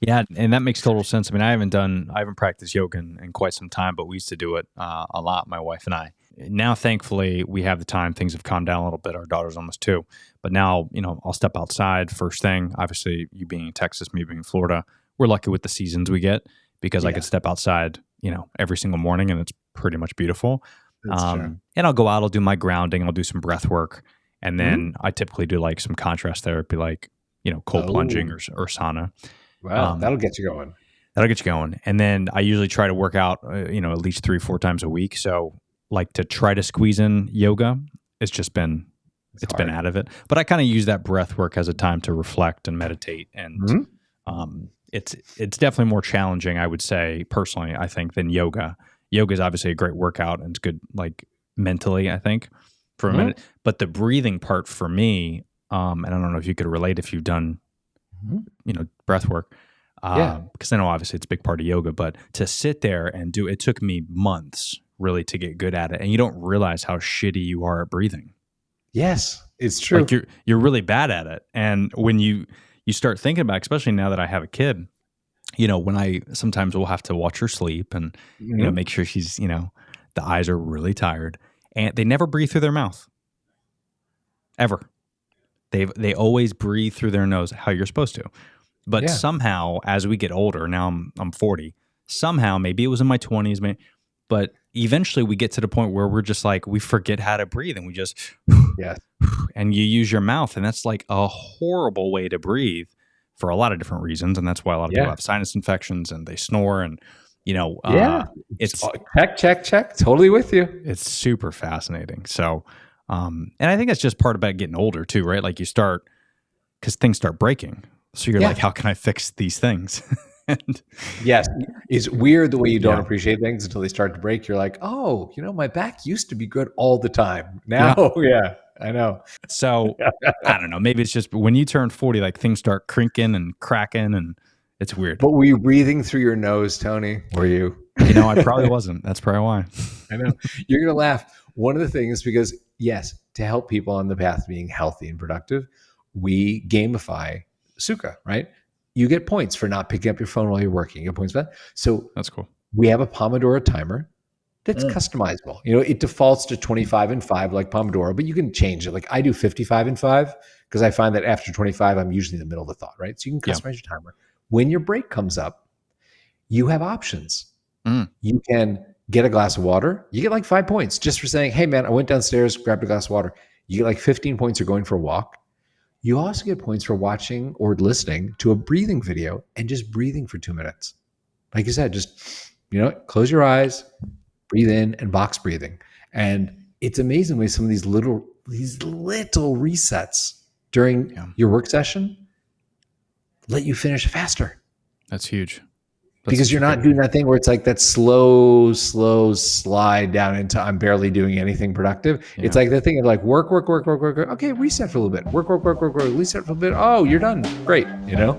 Yeah, and that makes total sense. I mean, I haven't practiced yoga in quite some time, but we used to do it a lot, my wife and I. Now, thankfully, we have the time. Things have calmed down a little bit. Our daughter's almost 2. But now, I'll step outside first thing. Obviously, you being in Texas, me being in Florida, we're lucky with the seasons we get because I Yeah, could step outside, every single morning and it's pretty much beautiful. that's true. And I'll go out, I'll do my grounding, I'll do some breath work. And Mhm. then I typically do like some contrast therapy, like, cold plunging Oh, or sauna. wow, Um, that'll get you going. That'll get you going. And then I usually try to work out, at least 3, 4 times a week. So like to try to squeeze in yoga, it's just been, It's it's been hard. out of it. But I kind of use that breath work as a time to reflect and meditate. And Mhm. it's definitely more challenging, I would say, personally, I think, than yoga. Yoga is obviously a great workout and it's good, like mentally, I think, for a Mhm. minute. But the breathing part for me, and I don't know if you could relate if you've done Mhm. breath work, Yeah. because I know obviously it's a big part of yoga, but to sit there and do it took me months really to get good at it, and you don't realize how shitty you are at breathing. Yes, it's Like true. you're really bad at it, and when you start thinking about, especially now that I have a kid, when I sometimes will have to watch her sleep and Mhm. make sure she's the eyes are really tired, and they never breathe through their mouth ever. They always breathe through their nose how you're supposed to. But Yeah. somehow, as we get older, now I'm 40. Somehow, maybe it was in my 20s, but eventually we get to the point where we're just like we forget how to breathe, and we just Yes. and you use your mouth, and that's like a horrible way to breathe for a lot of different reasons, and that's why a lot of people Yeah. have sinus infections and they snore, and Yeah. it's Check, check, check. Totally with you. it's super fascinating. So, and I think that's just part about getting older too, right? Like you start because things start breaking. So you're like, Yeah. how can I fix these things? and Yes. It's weird the way you don't yeah, appreciate things until they start to break. You're like, oh, my back used to be good all the time. yeah. Now, yeah, I know. So I don't know. Maybe it's just when you turn 40, like things start crinking and cracking, and it's weird. But were you breathing through your nose, Tony? Were you? I probably wasn't. That's probably why. I know. You're going to laugh. One of the things, because yes, to help people on the path to being healthy and productive, we gamify Sukha, right? You get points for not picking up your phone while you're working. You get points for that. So That's cool. we have a Pomodoro timer that's Mm. customizable. It defaults to 25 and 5 like Pomodoro, but you can change it. Like I do 55 and 5 because I find that after 25, I'm usually in the middle of the thought, right? So you can Yeah. customize your timer. When your break comes up, you have options. Mm. You can get a glass of water. You get like 5 points just for saying, hey, man, I went downstairs, grabbed a glass of water. You get like 15 points for going for a walk. You also get points for watching or listening to a breathing video and just breathing for 2 minutes. Like you said, just, close your eyes, breathe in and box breathing. And it's amazing way some of these little resets during Yeah. your work session let you finish faster That's huge. That's because such you're a good not doing point. that thing where it's like that slow slide down into I'm barely doing anything productive. It's Yeah. like the thing of like work, work, work, work, work, work. Okay, reset for a little bit. Work, work, work, work, work. Reset for a bit. Oh, you're done. Great. Yeah.